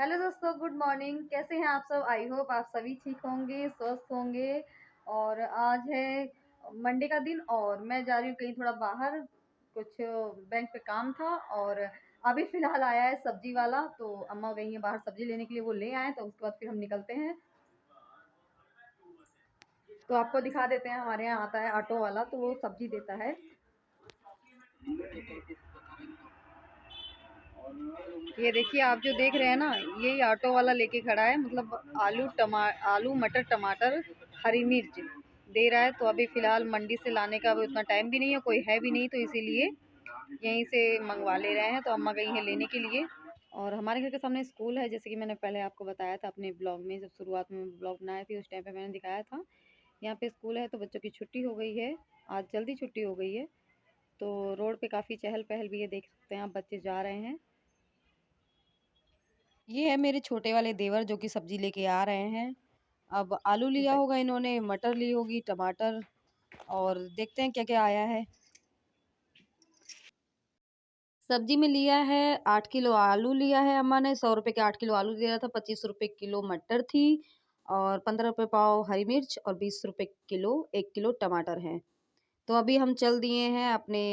Hello दोस्तों, good morning. कैसे हैं आप सब? आई होप आप सभी ठीक होंगे, स्वस्थ होंगे। और आज है मंडे का दिन और मैं जा रही हूँ कहीं थोड़ा बाहर, कुछ बैंक पे काम था। और अभी फ़िलहाल आया है सब्जी वाला, तो अम्मा गई हैं बाहर सब्जी लेने के लिए, वो ले आए तो उसके बाद फिर हम निकलते हैं। तो आपको दिखा देते हैं, हमारे यहाँ आता है ऑटो वाला, तो वो सब्जी देता है। ये देखिए, आप जो देख रहे हैं ना, यही ऑटो वाला लेके खड़ा है। मतलब आलू मटर टमाटर हरी मिर्च दे रहा है। तो अभी फ़िलहाल मंडी से लाने का अभी उतना टाइम भी नहीं है, कोई है भी नहीं, तो इसीलिए यहीं से मंगवा ले रहे हैं। तो अम्मा गई हैं लेने के लिए। और हमारे घर के सामने स्कूल है, जैसे कि मैंने पहले आपको बताया था अपने ब्लॉग में, जब शुरुआत में ब्लॉग बनाई थी उस टाइम पे मैंने दिखाया था। यहाँ पे स्कूल है, तो बच्चों की छुट्टी हो गई है, आज जल्दी छुट्टी हो गई है। तो रोड पे काफ़ी चहल पहल भी है, देख सकते हैं आप, बच्चे जा रहे हैं। ये है मेरे छोटे वाले देवर जो कि सब्जी लेके आ रहे हैं। अब आलू लिया होगा इन्होंने, मटर ली होगी, टमाटर, और देखते हैं क्या क्या आया है। सब्जी में लिया है 8 किलो आलू लिया है अम्मा ने। 100 रुपए के 8 किलो आलू दिया था। 25 रुपए किलो मटर थी, और 15 रुपए पाव हरी मिर्च, और 20 रुपए किलो 1 किलो टमाटर है। तो अभी हम चल दिए हैं अपने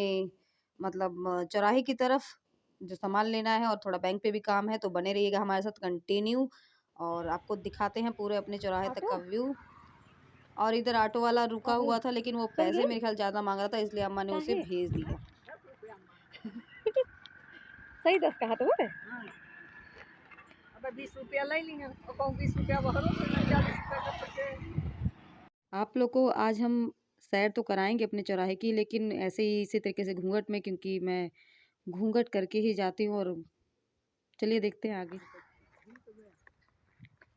मतलब चौराहे की तरफ, जो सामान लेना है, और थोड़ा बैंक पे भी काम है, तो बने रहिएगा हमारे साथ कंटिन्यू। और आपको दिखाते हैं पूरे अपने चौराहे तक का व्यू। और इधर ऑटो वाला रुका हुआ था, लेकिन वो पैसे मेरे ख्याल ज़्यादा मांग रहा था, इसलिए अम्मा ने उसे भेज दिया। सही 10 कहा तो वो अब 20 रुपया ले ली हैं, 20 रुपया बहरों से 40 रुपया। आप लोग को आज हम सैर तो कराएंगे अपने चौराहे की, लेकिन ऐसे ही इसी तरीके से घूंघट में, क्योंकि मैं घूंघट करके ही जाती हूँ। और चलिए देखते हैं आगे।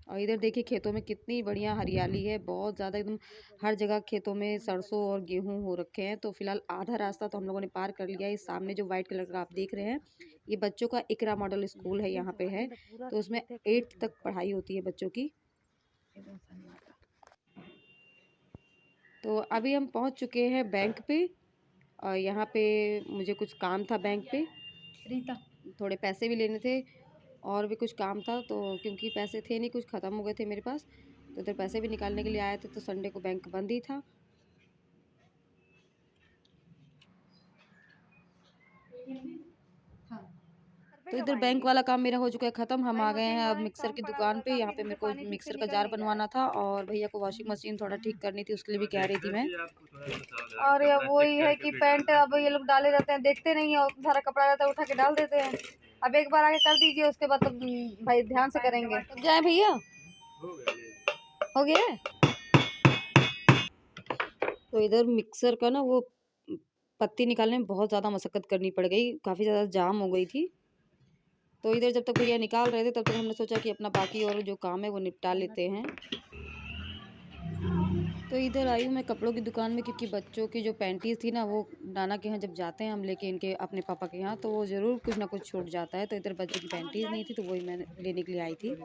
और इधर देखिए खेतों में कितनी बढ़िया हरियाली है, बहुत ज़्यादा एकदम। हर जगह खेतों में सरसों और गेहूं हो रखे हैं। तो फिलहाल आधा रास्ता तो हम लोगों ने पार कर लिया है। इस सामने जो वाइट कलर का आप देख रहे हैं, ये बच्चों का इकरा मॉडल स्कूल है, यहाँ पे है। तो उसमें 8th तक पढ़ाई होती है बच्चों की। तो अभी हम पहुँच चुके हैं बैंक पे। और यहाँ पे मुझे कुछ काम था बैंक पे, रीता, थोड़े पैसे भी लेने थे, और भी कुछ काम था। तो क्योंकि पैसे थे नहीं, कुछ ख़त्म हो गए थे मेरे पास, तो इधर पैसे भी निकालने के लिए आए थे। तो संडे को बैंक बंद ही था। तो इधर बैंक वाला काम मेरा हो चुका है ख़त्म। हम आ गए हैं अब मिक्सर की दुकान पे। यहाँ पे मेरे को मिक्सर का जार बनवाना था, और भैया को वॉशिंग मशीन थोड़ा ठीक करनी थी, उसके लिए भी कह रही थी मैं। और वही है कि पैंट अब ये लोग डाले रहते हैं, देखते नहीं है, और सारा कपड़ा रहता है उठा के डाल देते हैं। अब एक बार आगे कर दीजिए, उसके बाद तो भाई ध्यान से करेंगे। तो जाए भैया, हो गया है। तो इधर मिक्सर का ना वो पत्ती निकालने में बहुत ज़्यादा मशक्क़त करनी पड़ गई, काफ़ी ज़्यादा जाम हो गई थी। तो इधर जब तक भैया निकाल रहे थे, तब तक हमने सोचा कि अपना बाकी और जो काम है वो निपटा लेते हैं। तो इधर आई हूँ मैं कपड़ों की दुकान में, क्योंकि बच्चों की जो पैंटीज़ थी ना, वो नाना के यहाँ जब जाते हैं हम लेके इनके अपने पापा के यहाँ, तो वो ज़रूर कुछ ना कुछ छूट जाता है। तो इधर बच्चों की पैंटीज़ नहीं थी, तो वही मैं लेने के लिए आई थी।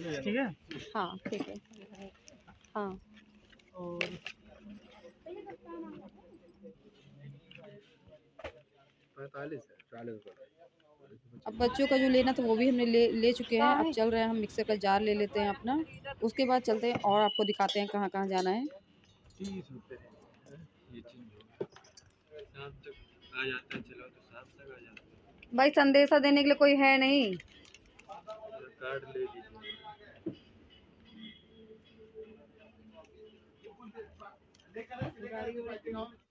ठीक है, हाँ ठीक है, हाँ। और 45 है, 40 रुपये। अब बच्चों का जो लेना था वो भी हमने ले चुके हैं। अब चल रहे हैं हम मिक्सर का जार ले लेते हैं अपना, उसके बाद चलते हैं और आपको दिखाते हैं कहाँ कहाँ जाना है। 30 रुपये ये चीज शाम तक आ जाता है, चलो तो शाम तक आ जाता है। भाई संदेशा देने के लिए कोई है नहीं, कार्ड ले लीजिए।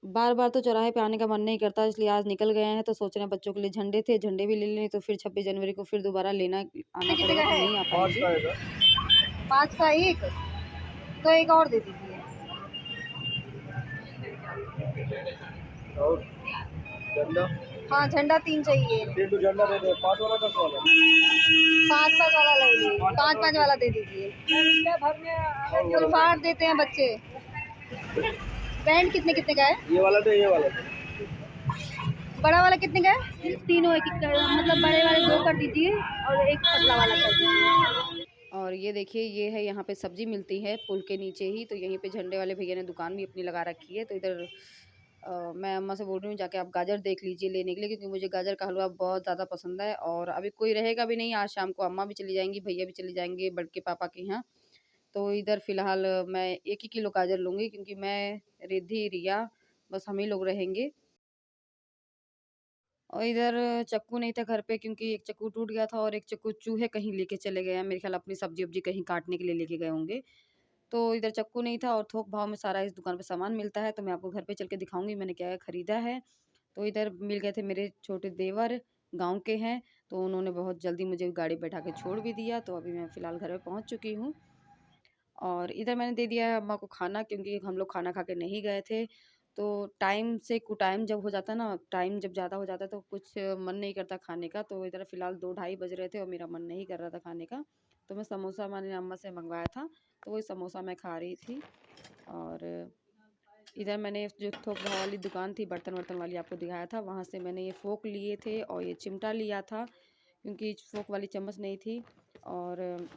बार बार तो चौराहे पे आने का मन नहीं करता, इसलिए आज निकल गए हैं। तो सोच रहे हैं बच्चों के लिए झंडे थे, झंडे भी ले लें, तो फिर 26 जनवरी को फिर दोबारा लेना आना पड़ेगा, तो नहीं आ पाएंगे। 5 का एक, तो एक और दे दीजिए। और झंडा, हाँ झंडा 3 चाहिए। 3 झंडा दे दो। 5 वाला 10 वाला, 5 वाला ले लीजिए, 5 वाला दे दीजिए। फुलफाड़ देते हैं बच्चे। पैंट कितने कितने का है? ये वाला तो, ये वाला तो। बड़ा वाला कितने का है? तीनों एक एक, मतलब बड़े वाले 2 कर दीजिए और एक पतला वाला कर दीजिए। और ये देखिए, ये है यहाँ पे सब्ज़ी मिलती है पुल के नीचे ही, तो यहीं पे झंडे वाले भैया ने दुकान भी अपनी लगा रखी है। तो इधर मैं अम्मा से बोल रही हूँ जाके आप गाजर देख लीजिए लेने के लिए, क्योंकि मुझे गाजर का हलवा बहुत ज़्यादा पसंद है। और अभी कोई रहेगा भी नहीं, आज शाम को अम्मा भी चली जाएँगी, भैया भी चले जाएँगे बड़के पापा के यहाँ। तो इधर फ़िलहाल मैं 1 ही किलो गाजर लूँगी, क्योंकि मैं, रिद्धि, रिया, बस हम ही लोग रहेंगे। और इधर चक्कू नहीं था घर पे, क्योंकि एक चक्कू टूट गया था और एक चक्कू चूहे कहीं लेके चले गए हैं। मेरे ख़्याल अपनी सब्ज़ी-वब्ज़ी कहीं काटने के लिए लेके गए होंगे। तो इधर चक्कू नहीं था और थोक भाव में सारा इस दुकान पे सामान मिलता है, तो मैं आपको घर पे चल के दिखाऊँगी मैंने क्या-क्या खरीदा है। तो इधर मिल गए थे मेरे छोटे देवर, गाँव के हैं, तो उन्होंने बहुत जल्दी मुझे गाड़ी पे बैठा के छोड़ भी दिया, तो अभी मैं फ़िलहाल घर पे पहुँच चुकी हूँ। और इधर मैंने दे दिया है अम्मा को खाना, क्योंकि हम लोग खाना खा के नहीं गए थे। तो टाइम से कुटाइम जब हो जाता है ना, टाइम जब ज़्यादा हो जाता है तो कुछ मन नहीं करता खाने का। तो इधर फ़िलहाल 2 ढाई बज रहे थे और मेरा मन नहीं कर रहा था खाने का। तो मैं समोसा, मैंने अम्मा से मँगवाया था, तो वही समोसा मैं खा रही थी। और इधर मैंने जो थोक भाव वाली दुकान थी बर्तन-वर्तन वाली, आपको दिखाया था, वहाँ से मैंने ये फ़ोर्क लिए थे और ये चिमटा लिया था, क्योंकि फ़ोर्क वाली चम्मच नहीं थी। और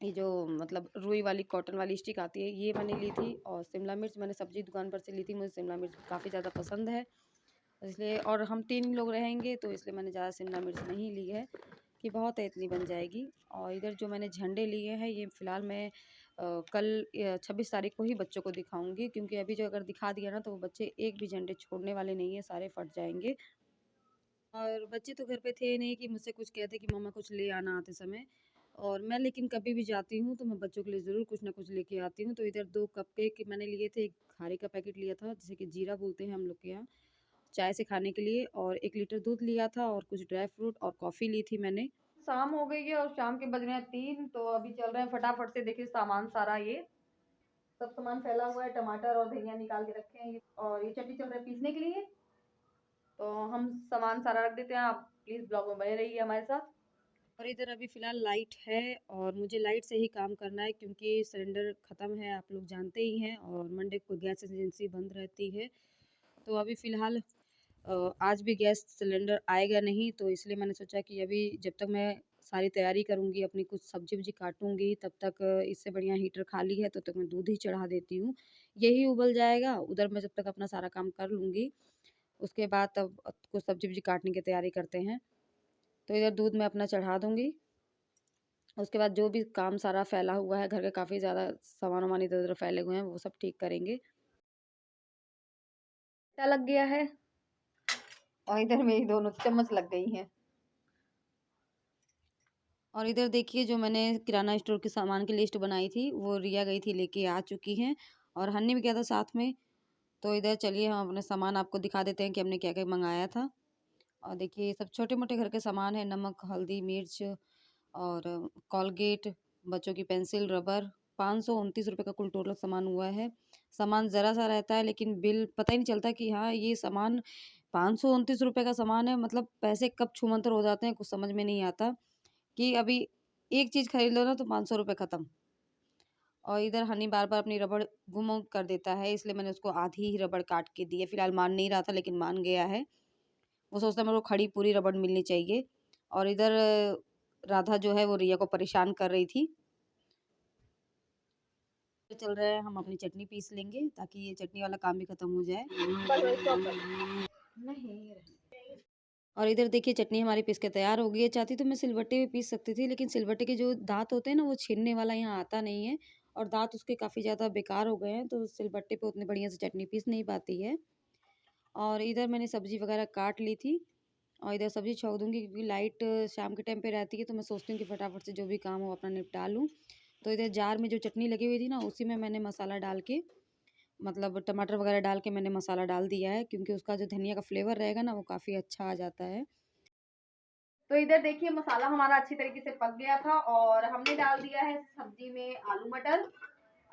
ये जो मतलब रुई वाली कॉटन वाली स्टिक आती है, ये मैंने ली थी। और शिमला मिर्च मैंने सब्जी दुकान पर से ली थी, मुझे शिमला मिर्च काफ़ी ज़्यादा पसंद है, इसलिए। और हम 3 लोग रहेंगे, तो इसलिए मैंने ज़्यादा शिमला मिर्च नहीं ली है, कि बहुत है इतनी बन जाएगी। और इधर जो मैंने झंडे लिए हैं, ये फ़िलहाल मैं कल 26 तारीख को ही बच्चों को दिखाऊंगी, क्योंकि अभी जो अगर दिखा दिया ना, तो वो बच्चे एक भी झंडे छोड़ने वाले नहीं है, सारे फट जाएंगे। और बच्चे तो घर पे थे नहीं कि मुझसे कुछ कहते कि मम्मा कुछ ले आना आते समय। और मैं लेकिन कभी भी जाती हूँ तो मैं बच्चों के लिए ज़रूर कुछ ना कुछ लेके आती हूँ। तो इधर 2 कपकेक मैंने लिए थे, 1 खारी का पैकेट लिया था, जिसे कि जीरा बोलते हैं हम लोग के यहाँ, चाय से खाने के लिए। और 1 लीटर दूध लिया था और कुछ ड्राई फ्रूट और कॉफ़ी ली थी मैंने। शाम हो गई है और शाम के बज रहे हैं 3, तो अभी चल रहे हैं फटाफट से। देखिए सामान सारा, ये सब सामान फैला हुआ है, टमाटर और धनिया निकाल के रखे हैं, और ये चटनी चल रहा है पीसने के लिए। तो हम सामान सारा रख देते हैं, आप प्लीज़ ब्लॉग में बने रहिए हमारे साथ। और इधर अभी फ़िलहाल लाइट है और मुझे लाइट से ही काम करना है, क्योंकि सिलेंडर ख़त्म है, आप लोग जानते ही हैं, और मंडे को गैस एजेंसी बंद रहती है। तो अभी फ़िलहाल आज भी गैस सिलेंडर आएगा नहीं, तो इसलिए मैंने सोचा कि अभी जब तक मैं सारी तैयारी करूँगी, अपनी कुछ सब्ज़ी-वब्ज़ी काटूँगी, तब तक इससे बढ़िया हीटर खाली है, तब तक मैं दूध ही चढ़ा देती हूँ। यही उबल जाएगा, उधर मैं जब तक अपना सारा काम कर लूँगी, उसके बाद तब कुछ सब्ज़ी-वब्ज़ी काटने की तैयारी करते हैं। तो इधर दूध मैं अपना चढ़ा दूँगी। उसके बाद जो भी काम सारा फैला हुआ है, घर के काफ़ी ज़्यादा सामान-वामान इधर-उधर फैले हुए हैं, वो सब ठीक करेंगे। क्या लग गया है, और इधर मेरी दोनों चम्मच लग गई हैं। और इधर देखिए, जो मैंने किराना स्टोर के सामान की लिस्ट बनाई थी, वो रिया गई थी लेके आ चुकी हैं, और हन्नी भी गया था साथ में। तो इधर चलिए हम अपने सामान आपको दिखा देते हैं कि हमने क्या-क्या मँगाया था। और देखिए, ये सब छोटे-मोटे घर के सामान हैं, नमक, हल्दी, मिर्च और कोलगेट, बच्चों की पेंसिल, रबर, ₹529 का कुल टोटल सामान हुआ है। सामान ज़रा-सा रहता है, लेकिन बिल पता ही नहीं चलता कि हाँ, ये सामान ₹529 का सामान है, मतलब पैसे कब छूमंतर हो जाते हैं, कुछ समझ में नहीं आता, कि अभी एक चीज़ खरीद लो ना तो ₹500 खत्म। और इधर हनी बार-बार अपनी रबड़ गुम कर देता है, इसलिए मैंने उसको आधी ही रबड़ काट के दी है। फिलहाल मान नहीं रहा था, लेकिन मान गया है। वो सोचता है मेरे को खड़ी पूरी रबड़ मिलनी चाहिए। और इधर राधा जो है वो रिया को परेशान कर रही थी। चल रहा है, हम अपनी चटनी पीस लेंगे ताकि ये चटनी वाला काम भी खत्म हो जाए। नहीं। और इधर देखिए, चटनी हमारी पीस के तैयार हो गई है। चाहती तो मैं सिलबट्टे पे पीस सकती थी, लेकिन सिलबट्टे के जो दाँत होते हैं ना, वो छीलने वाला यहाँ आता नहीं है, और दाँत उसके काफ़ी ज़्यादा बेकार हो गए हैं, तो सिलबट्टे पे उतनी बढ़िया से चटनी पीस नहीं पाती है। और इधर मैंने सब्ज़ी वगैरह काट ली थी, और इधर सब्ज़ी छौंक दूँगी, क्योंकि लाइट शाम के टाइम पे रहती है, तो मैं सोचती हूँ कि फटाफट से जो भी काम हो अपना निपटा लूँ। तो इधर जार में जो चटनी लगी हुई थी ना, उसी में मैंने मसाला डाल के, मतलब टमाटर वगैरह डाल के मैंने मसाला डाल दिया है, क्योंकि उसका जो धनिया का फ्लेवर रहेगा ना, वो काफ़ी अच्छा आ जाता है। तो इधर देखिए, मसाला हमारा अच्छी तरीके से पक गया था, और हमने डाल दिया है सब्जी में आलू मटर।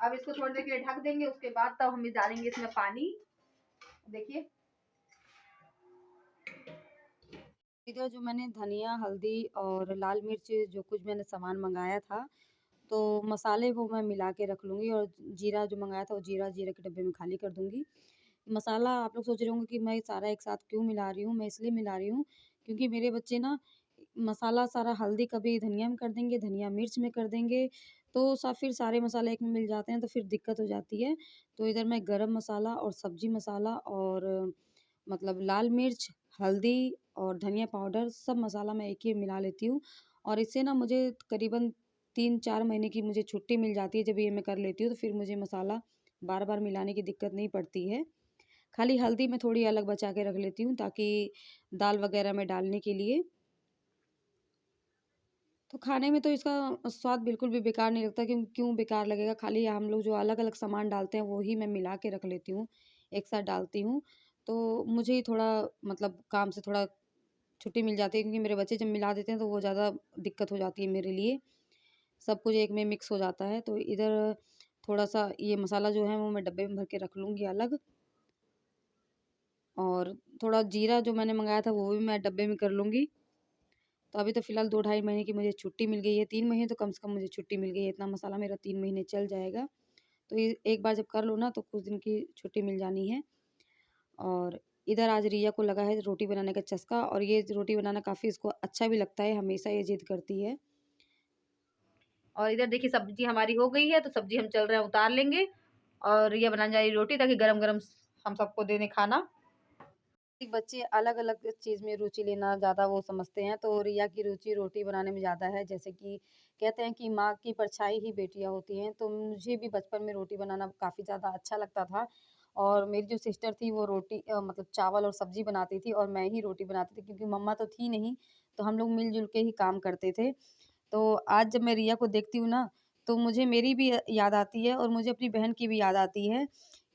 अब इसको थोड़ी देर के लिए ढक देंगे, उसके बाद तब हम डालेंगे इसमें पानी। देखिए, इधर जो मैंने धनिया, हल्दी और लाल मिर्च, जो कुछ मैंने सामान मंगाया था, तो मसाले वो मैं मिला के रख लूँगी। और जीरा जो मंगाया था, वो जीरा जीरे के डब्बे में खाली कर दूँगी। मसाला आप लोग सोच रहे होंगे कि मैं सारा एक साथ क्यों मिला रही हूँ, मैं इसलिए मिला रही हूँ, क्योंकि मेरे बच्चे ना मसाला सारा हल्दी कभी धनिया में कर देंगे, धनिया मिर्च में कर देंगे, तो फिर सारे मसाले एक में मिल जाते हैं तो फिर दिक्कत हो जाती है। तो इधर मैं गरम मसाला और सब्जी मसाला और मतलब लाल मिर्च, हल्दी और धनिया पाउडर सब मसाला मैं एक ही मिला लेती हूँ। और इससे ना मुझे करीबन 3-4 महीने की मुझे छुट्टी मिल जाती है। जब ये मैं कर लेती हूँ तो फिर मुझे मसाला बार-बार मिलाने की दिक्कत नहीं पड़ती है। खाली हल्दी मैं थोड़ी अलग बचा के रख लेती हूँ ताकि दाल वगैरह में डालने के लिए। तो खाने में तो इसका स्वाद बिल्कुल भी बेकार नहीं लगता। क्यों बेकार लगेगा? खाली हम लोग जो अलग-अलग सामान डालते हैं वो ही मैं मिला के रख लेती हूँ, एक साथ डालती हूँ। तो मुझे ही थोड़ा मतलब काम से थोड़ा छुट्टी मिल जाती है, क्योंकि मेरे बच्चे जब मिला देते हैं तो वो ज़्यादा दिक्कत हो जाती है मेरे लिए। सब कुछ एक में मिक्स हो जाता है। तो इधर थोड़ा-सा ये मसाला जो है वो मैं डब्बे में भर के रख लूँगी अलग। और थोड़ा जीरा जो मैंने मँगाया था वो भी मैं डब्बे में कर लूँगी। तो अभी तो फ़िलहाल 2 ढाई महीने की मुझे छुट्टी मिल गई है, 3 महीने तो कम से कम मुझे छुट्टी मिल गई है, इतना मसाला मेरा 3 महीने चल जाएगा। तो ये एक बार जब कर लो ना तो कुछ दिन की छुट्टी मिल जानी है। और इधर आज रिया को लगा है रोटी बनाने का चस्का, और ये रोटी बनाना काफ़ी इसको अच्छा भी लगता है, हमेशा ये ज़िद करती है। और इधर देखिए सब्जी हमारी हो गई है, तो सब्जी हम चल रहे हैं उतार लेंगे और ये बनाने जा रही है रोटी, ताकि गरम-गरम हम सबको देने खाना। बच्चे अलग-अलग चीज़ में रुचि लेना ज़्यादा वो समझते हैं, तो रिया की रुचि रोटी बनाने में ज़्यादा है। जैसे कि कहते हैं कि माँ की परछाई ही बेटियाँ होती हैं, तो मुझे भी बचपन में रोटी बनाना काफ़ी ज़्यादा अच्छा लगता था। और मेरी जो सिस्टर थी वो रोटी मतलब चावल और सब्ज़ी बनाती थी और मैं ही रोटी बनाती थी, क्योंकि मम्मा तो थी नहीं, तो हम लोग मिल-जुल के ही काम करते थे। तो आज जब मैं रिया को देखती हूँ ना, तो मुझे मेरी भी याद आती है और मुझे अपनी बहन की भी याद आती है।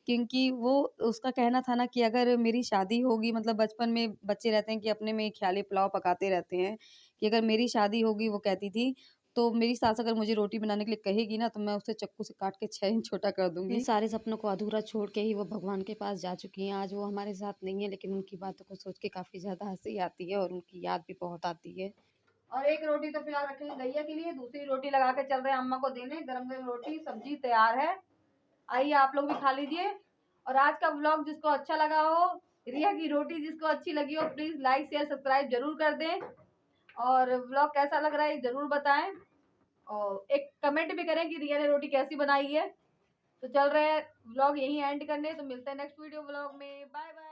क्योंकि वो उसका कहना था ना कि अगर मेरी शादी होगी, मतलब बचपन में बच्चे रहते हैं कि अपने में ख़्याली पुलाव पकाते रहते हैं, कि अगर मेरी शादी होगी, वो कहती थी, तो मेरी सास अगर मुझे रोटी बनाने के लिए कहेगी ना, तो मैं उसे चाकू से काट के 6 इंच छोटा कर दूँगी। सारे सपनों को अधूरा छोड़ के ही वो भगवान के पास जा चुकी हैं। आज वो हमारे साथ नहीं है, लेकिन उनकी बातों को सोच के काफ़ी ज़्यादा हँसी आती है और उनकी याद भी बहुत आती है। और एक रोटी तो फिलहाल रखेंगे गैया के लिए, दूसरी रोटी लगा के चल रहे हैं अम्मा को देने। गरम-गरम रोटी, सब्जी तैयार है। आइए आप लोग भी खा लीजिए। और आज का व्लॉग जिसको अच्छा लगा हो, रिया की रोटी जिसको अच्छी लगी हो, प्लीज़ लाइक, शेयर, सब्सक्राइब ज़रूर कर दें। और व्लॉग कैसा लग रहा है ज़रूर बताएँ। और एक कमेंट भी करें कि रिया ने रोटी कैसी बनाई है। तो चल रहे हैं व्लॉग यहीं एंड करने, तो मिलते हैं नेक्स्ट वीडियो व्लॉग में। Bye bye.